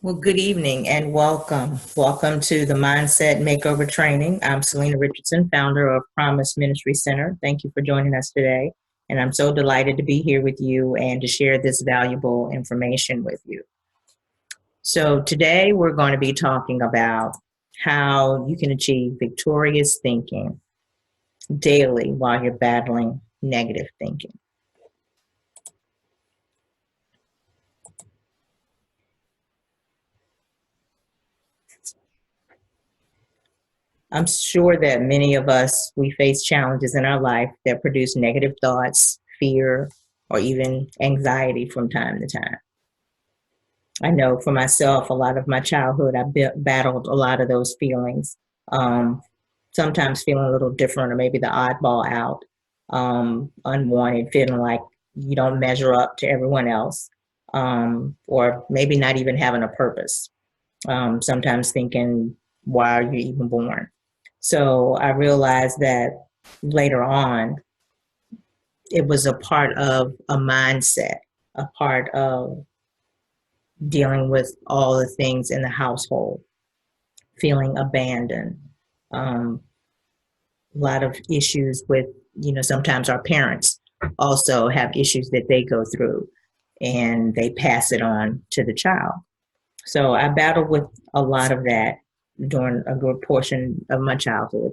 Well, good evening and welcome. Welcome to the Mindset Makeover Training. I'm Selena Richardson, founder of Promise Ministry Center. Thank you for joining us today. And I'm so delighted to be here with you and to share this valuable information with you. So today we're going to be talking about how you can achieve victorious thinking daily while you're battling negative thinking. I'm sure that many of us, we face challenges in our life that produce negative thoughts, fear, or even anxiety from time to time. I know for myself, a lot of my childhood, I battled a lot of those feelings. Um, Sometimes feeling a little different or maybe the oddball out, unwanted, feeling like you don't measure up to everyone else, or maybe not even having a purpose. Sometimes thinking, why are you even born? So I realized that later on, it was a part of a mindset, a part of dealing with all the things in the household, feeling abandoned, a lot of issues with, sometimes our parents also have issues that they go through and they pass it on to the child. So I battled with a lot of that during a good portion of my childhood.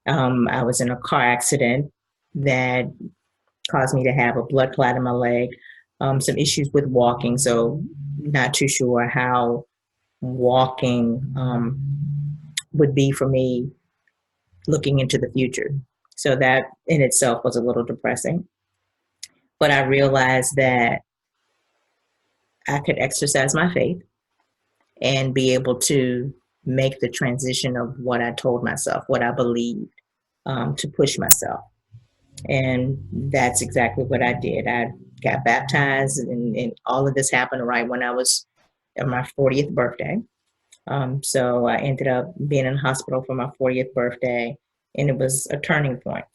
I was in a car accident that caused me to have a blood clot in my leg, some issues with walking, so not too sure how walking would be for me looking into the future. So that in itself was a little depressing. But I realized that I could exercise my faith and be able to make the transition of what I told myself, what I believed, to push myself. And that's exactly what I did. I got baptized, and all of this happened right when I was at my 40th birthday. So I ended up being in the hospital for my 40th birthday, and it was a turning point.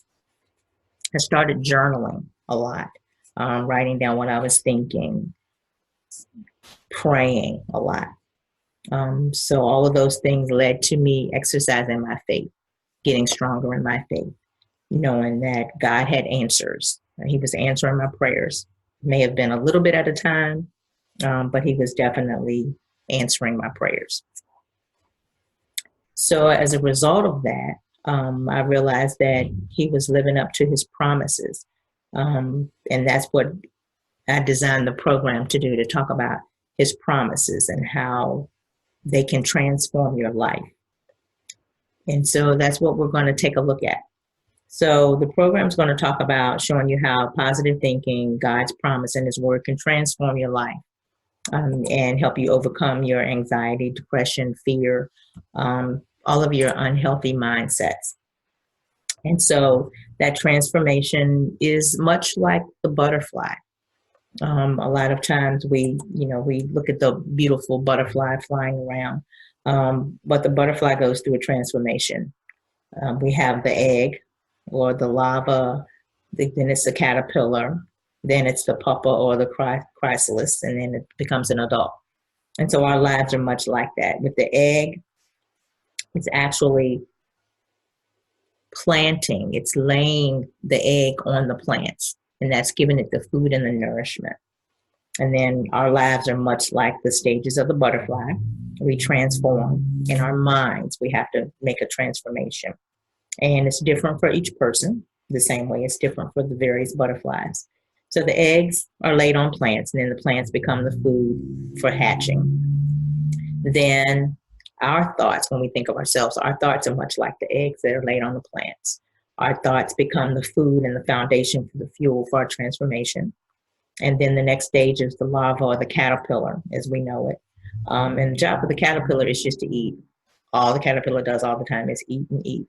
I started journaling a lot, writing down what I was thinking, praying a lot. So all of those things led to me exercising my faith, getting stronger in my faith, knowing that God had answers. He was answering my prayers. May have been a little bit at a time, but he was definitely answering my prayers. So as a result of that, I realized that he was living up to his promises. And that's what I designed the program to do, to talk about his promises and how they can transform your life. And so that's what we're going to take a look at. So the program is going to talk about showing you how positive thinking, God's promise, and his word can transform your life, and help you overcome your anxiety, depression, fear, all of your unhealthy mindsets. And so that transformation is much like the butterfly. A lot of times we look at the beautiful butterfly flying around, but the butterfly goes through a transformation. We have the egg or the larva, then it's the caterpillar, then it's the pupa or the chrysalis, and then it becomes an adult. And so our lives are much like that. With the egg, it's actually planting, it's laying the egg on the plants, and that's giving it the food and the nourishment. And then our lives are much like the stages of the butterfly. We transform in our minds. We have to make a transformation. And it's different for each person, the same way it's different for the various butterflies. So the eggs are laid on plants, and then the plants become the food for hatching. Then our thoughts, when we think of ourselves, our thoughts are much like the eggs that are laid on the plants. Our thoughts become the food and the foundation for the fuel for our transformation. And then the next stage is the larva or the caterpillar, as we know it. And the job of the caterpillar is just to eat. All the caterpillar does all the time is eat and eat.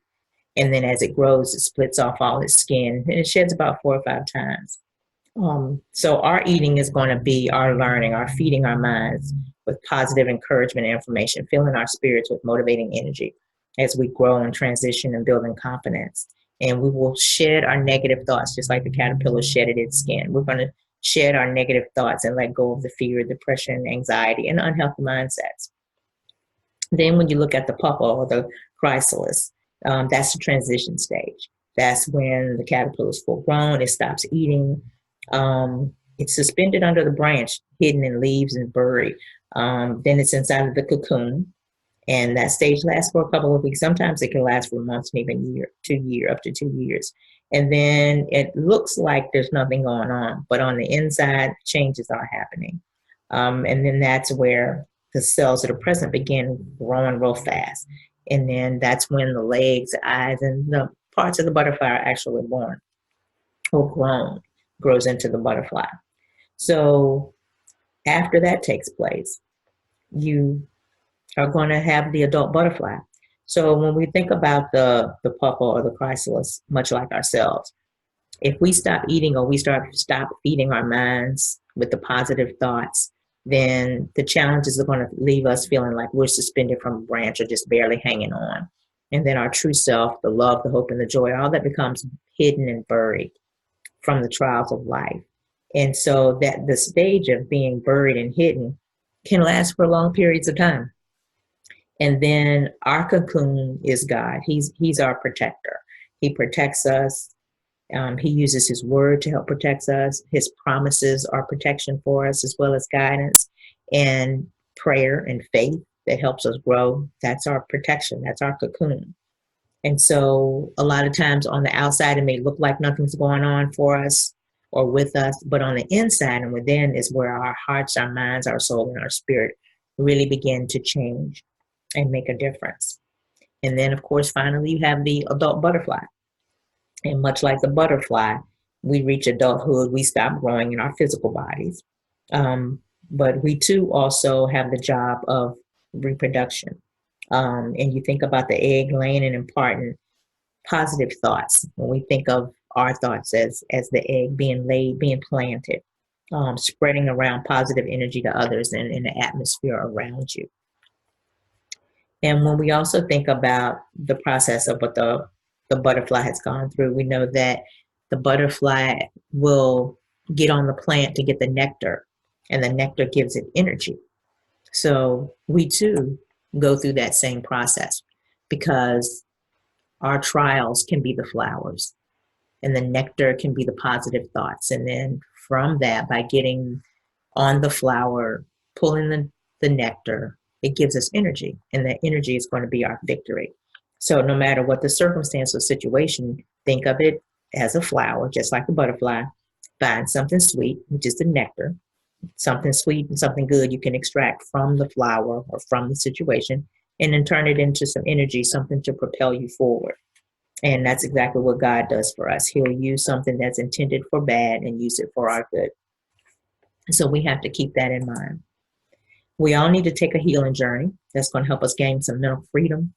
And then as it grows, it splits off all its skin, and it sheds about 4 or 5 times. So our eating is going to be our learning, our feeding our minds with positive encouragement and information, filling our spirits with motivating energy as we grow and transition and building confidence. And we will shed our negative thoughts just like the caterpillar shedded its skin. We're going to shed our negative thoughts and let go of the fear, depression, anxiety, and unhealthy mindsets. Then when you look at the pupa or the chrysalis, that's the transition stage. That's when the caterpillar is full grown, it stops eating. It's suspended under the branch, hidden in leaves and buried. Then it's inside of the cocoon. And that stage lasts for a couple of weeks. Sometimes it can last for months and even up to 2 years. And then it looks like there's nothing going on, but on the inside, changes are happening. And then that's where the cells that are present begin growing real fast. And then that's when the legs, eyes, and the parts of the butterfly are actually born or grows into the butterfly. So after that takes place, you are going to have the adult butterfly. So when we think about the pupa or the chrysalis, much like ourselves, if we stop eating or we stop feeding our minds with the positive thoughts, then the challenges are going to leave us feeling like we're suspended from a branch or just barely hanging on. And then our true self, the love, the hope, and the joy, all that becomes hidden and buried from the trials of life. And so that the stage of being buried and hidden can last for long periods of time. And then our cocoon is God. He's our protector. He protects us. He uses his word to help protect us. His promises are protection for us, as well as guidance and prayer and faith that helps us grow. That's our protection. That's our cocoon. And so a lot of times on the outside, it may look like nothing's going on for us or with us, but on the inside and within is where our hearts, our minds, our soul, and our spirit really begin to change and make a difference. And then, of course, finally, you have the adult butterfly. And much like the butterfly, we reach adulthood, we stop growing in our physical bodies. But we too also have the job of reproduction. And you think about the egg laying and imparting positive thoughts. When we think of our thoughts as the egg being laid, being planted, spreading around positive energy to others and in the atmosphere around you. And when we also think about the process of what the butterfly has gone through, we know that the butterfly will get on the plant to get the nectar, and the nectar gives it energy. So we too go through that same process because our trials can be the flowers and the nectar can be the positive thoughts. And then from that, by getting on the flower, pulling the nectar, it gives us energy, and that energy is going to be our victory. So no matter what the circumstance or situation, think of it as a flower, just like a butterfly. Find something sweet, which is the nectar, something sweet and something good you can extract from the flower or from the situation, and then turn it into some energy, something to propel you forward. And that's exactly what God does for us. He'll use something that's intended for bad and use it for our good. So we have to keep that in mind. We all need to take a healing journey that's going to help us gain some mental freedom,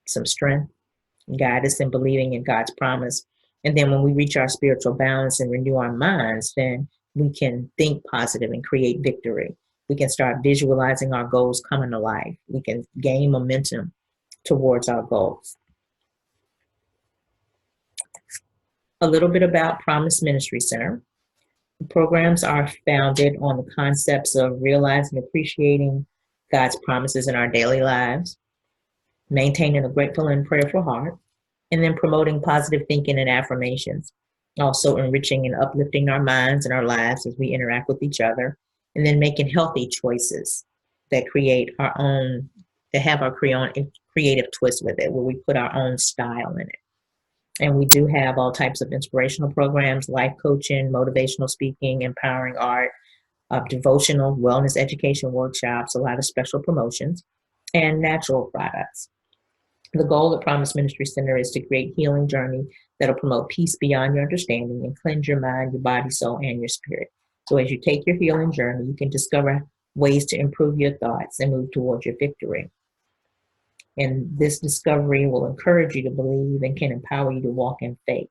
some strength, guide us in believing in God's promise. And then when we reach our spiritual balance and renew our minds, then we can think positive and create victory. We can start visualizing our goals coming to life. We can gain momentum towards our goals. A little bit about Promise Ministry Center. The programs are founded on the concepts of realizing and appreciating God's promises in our daily lives, maintaining a grateful and prayerful heart, and then promoting positive thinking and affirmations. Also enriching and uplifting our minds and our lives as we interact with each other, and then making healthy choices that create our own, that have our creative twist with it, where we put our own style in it. And we do have all types of inspirational programs, life coaching, motivational speaking, empowering art, devotional wellness education workshops, a lot of special promotions, and natural products. The goal of Promise Ministry Center is to create a healing journey that'll promote peace beyond your understanding and cleanse your mind, your body, soul, and your spirit. So as you take your healing journey, you can discover ways to improve your thoughts and move towards your victory. And this discovery will encourage you to believe and can empower you to walk in faith.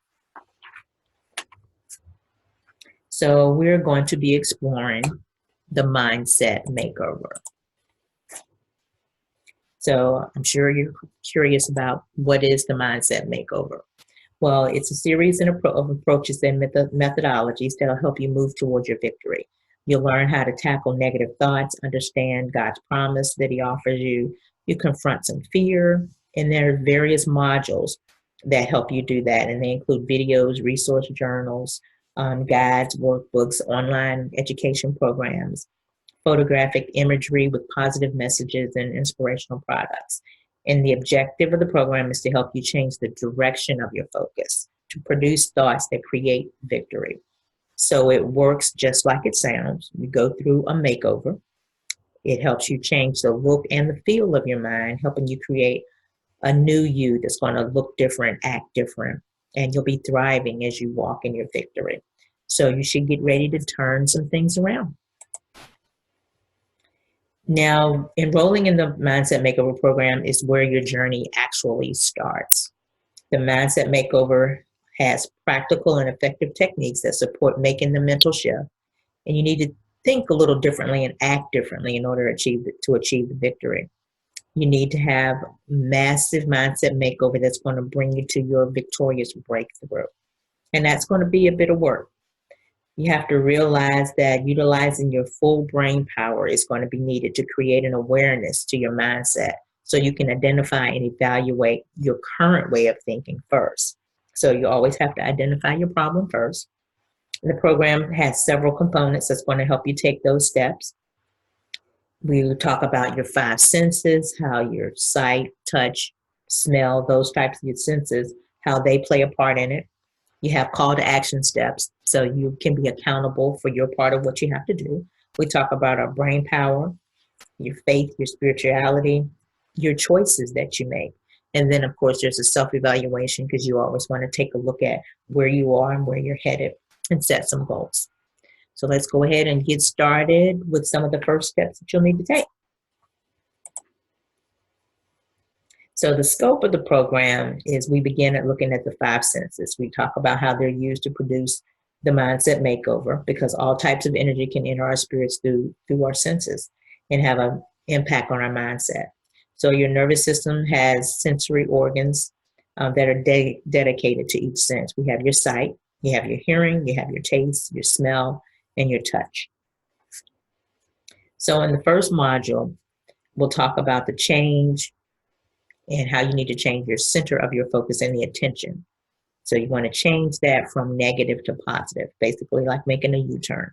So we're going to be exploring the mindset makeover. So I'm sure you're curious about what is the mindset makeover. Well, it's a series of approaches and methodologies that'll help you move towards your victory. You'll learn how to tackle negative thoughts, understand God's promise that He offers you. You confront some fear, and there are various modules that help you do that. And they include videos, resource journals, guides, workbooks, online education programs, photographic imagery with positive messages and inspirational products. And the objective of the program is to help you change the direction of your focus, to produce thoughts that create victory. So it works just like it sounds. You go through a makeover. It helps you change the look and the feel of your mind, helping you create a new you that's going to look different, act different, and you'll be thriving as you walk in your victory. So you should get ready to turn some things around. Now, enrolling in the Mindset Makeover program is where your journey actually starts. The Mindset Makeover has practical and effective techniques that support making the mental shift, and you need to think a little differently and act differently in order to achieve the victory. You need to have massive mindset makeover that's going to bring you to your victorious breakthrough, and that's going to be a bit of work. You have to realize that utilizing your full brain power is going to be needed to create an awareness to your mindset so you can identify and evaluate your current way of thinking first. So you always have to identify your problem first. The program has several components that's going to help you take those steps. We will talk about your five senses, how your sight, touch, smell, those types of senses, how they play a part in it. You have call to action steps, so you can be accountable for your part of what you have to do. We talk about our brain power, your faith, your spirituality, your choices that you make. And then, of course, there's a self-evaluation because you always want to take a look at where you are and where you're headed and set some goals. So let's go ahead and get started with some of the first steps that you'll need to take. So the scope of the program is we begin at looking at the five senses. We talk about how they're used to produce the mindset makeover because all types of energy can enter our spirits through our senses and have an impact on our mindset. So your nervous system has sensory organs that are dedicated to each sense. We have your sight, you have your hearing, you have your taste, your smell, and your touch. So in the first module, we'll talk about the change and how you need to change your center of your focus and the attention. So you want to change that from negative to positive, basically like making a U-turn.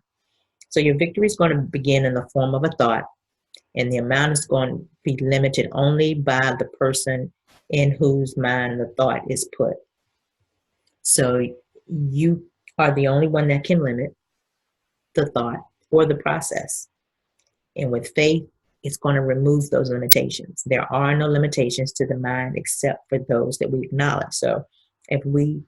So your victory is going to begin in the form of a thought, and the amount is going to be limited only by the person in whose mind the thought is put. So you are the only one that can limit the thought or the process. And with faith, it's going to remove those limitations. There are no limitations to the mind except for those that we acknowledge. So if we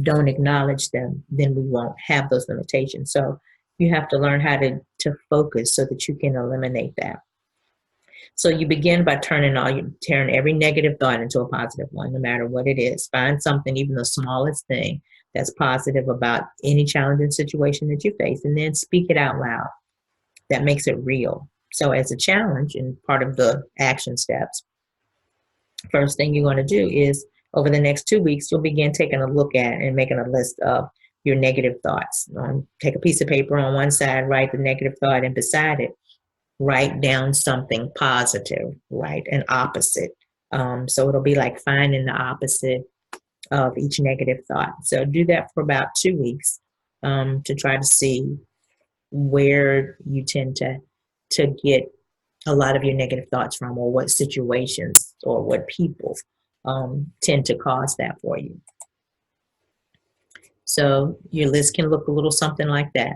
don't acknowledge them, then we won't have those limitations. So you have to learn how to focus so that you can eliminate that. So you begin by turning every negative thought into a positive one, no matter what it is. Find something, even the smallest thing, that's positive about any challenging situation that you face, and then speak it out loud. That makes it real. So as a challenge and part of the action steps, first thing you're going to do is over the next 2 weeks, you'll begin taking a look at and making a list of your negative thoughts. Take a piece of paper on one side, write the negative thought, and beside it, write down something positive, right? An opposite. So it'll be like finding the opposite of each negative thought. So do that for about 2 weeks to try to see where you tend to get a lot of your negative thoughts from, or what situations or what people tend to cause that for you. So your list can look a little something like that.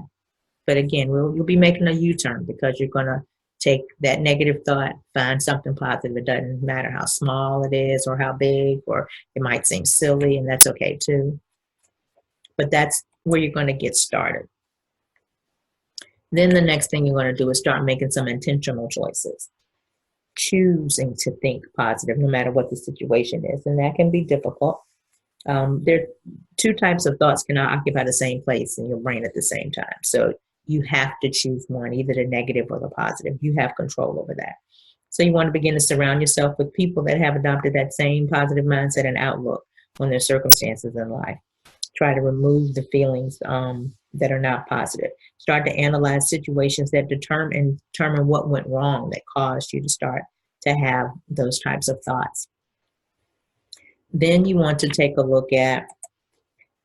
But again, you'll be making a U-turn because you're going to take that negative thought, find something positive. It doesn't matter how small it is or how big, or it might seem silly, and that's okay too. But that's where you're going to get started. Then the next thing you're going to do is start making some intentional choices, choosing to think positive no matter what the situation is. And that can be difficult. There are two types of thoughts cannot occupy the same place in your brain at the same time. So you have to choose one, either the negative or the positive. You have control over that. So you want to begin to surround yourself with people that have adopted that same positive mindset and outlook. when there's circumstances in life. Try to remove the feelings that are not positive. Start to analyze situations that determine what went wrong that caused you to start to have those types of thoughts. Then you want to take a look at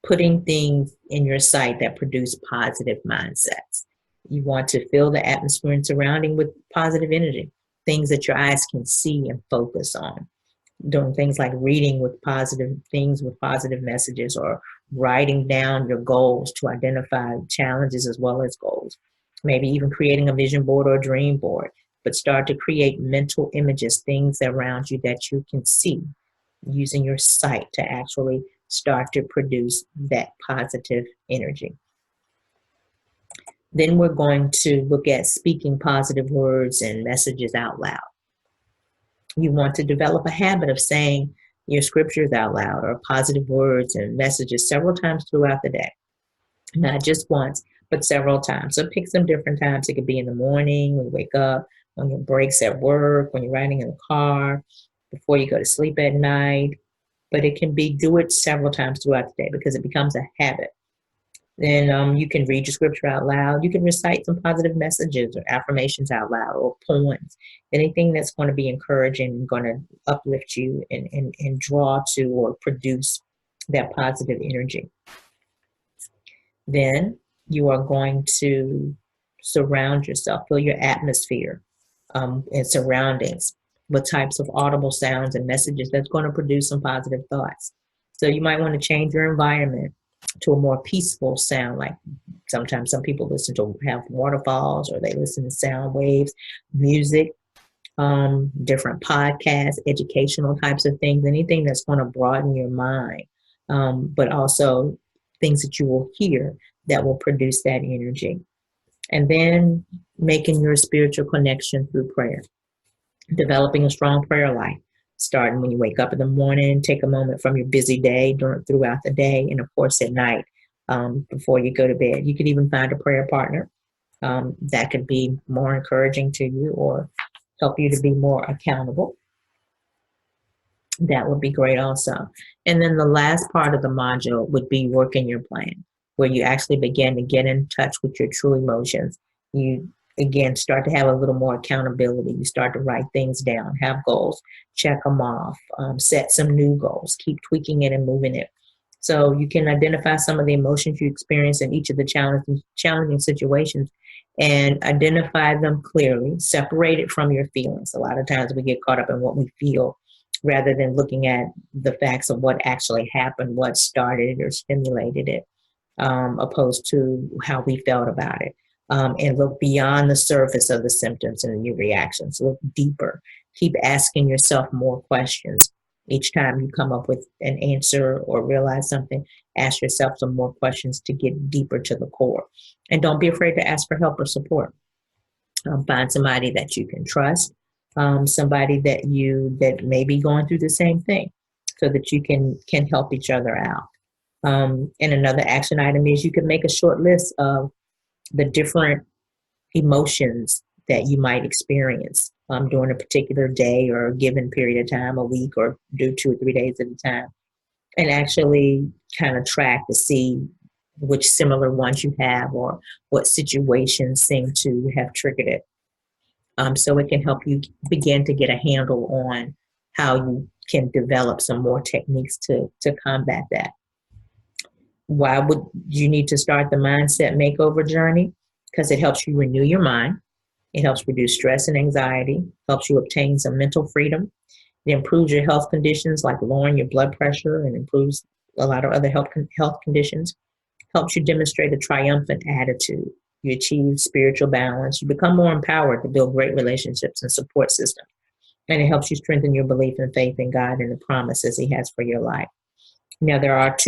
putting things in your sight that produce positive mindsets. You want to fill the atmosphere and surrounding with positive energy, things that your eyes can see and focus on. Doing things like reading with positive things with positive messages, or writing down your goals to identify challenges as well as goals. Maybe even creating a vision board or a dream board, but start to create mental images, things around you that you can see, using your sight to actually start to produce that positive energy. Then we're going to look at speaking positive words and messages out loud. You want to develop a habit of saying your scriptures out loud, or positive words and messages several times throughout the day. Not just once, but several times. So pick some different times. It could be in the morning, when you wake up, on your breaks at work, when you're riding in the car, before you go to sleep at night. But it can be, do it several times throughout the day, because it becomes a habit. Then you can read your scripture out loud. You can recite some positive messages or affirmations out loud, or poems, anything that's going to be encouraging and going to uplift you and draw to or produce that positive energy. Then you are going to surround yourself, fill your atmosphere and surroundings with types of audible sounds and messages that's going to produce some positive thoughts. So you might want to change your environment to a more peaceful sound. Like sometimes some people listen to have waterfalls, or they listen to sound waves, music, different podcasts, educational types of things, anything that's going to broaden your mind, but also things that you will hear that will produce that energy. And then making your spiritual connection through prayer, developing a strong prayer life. Starting when you wake up in the morning, take a moment from your busy day throughout the day, and of course at night before you go to bed. You could even find a prayer partner that could be more encouraging to you or help you to be more accountable. That would be great also. And then the last part of the module would be working your plan, where you actually begin to get in touch with your true emotions. You again start to have a little more accountability. You start to write things down, have goals, check them off, set some new goals, keep tweaking it and moving it. So you can identify some of the emotions you experience in each of the challenging situations and identify them clearly, separate it from your feelings. A lot of times we get caught up in what we feel rather than looking at the facts of what actually happened, what started it or stimulated it, opposed to how we felt about it. And look beyond the surface of the symptoms and your reactions. Look deeper. Keep asking yourself more questions. Each time you come up with an answer or realize something, ask yourself some more questions to get deeper to the core. And don't be afraid to ask for help or support. Find somebody that you can trust, somebody that may be going through the same thing, so that you can help each other out. And another action item is you can make a short list of the different emotions that you might experience during a particular day or a given period of time, a week, or do 2 or 3 days at a time, and actually kind of track to see which similar ones you have or what situations seem to have triggered it. So it can help you begin to get a handle on how you can develop some more techniques to combat that. Why would you need to start the mindset makeover journey? Because it helps you renew your mind. It helps reduce stress and anxiety, helps you obtain some mental freedom. It improves your health conditions, like lowering your blood pressure, and improves a lot of other health conditions. Helps you demonstrate a triumphant attitude. You achieve spiritual balance. You become more empowered to build great relationships and support systems. And it helps you strengthen your belief and faith in God and the promises He has for your life. Now, there are 2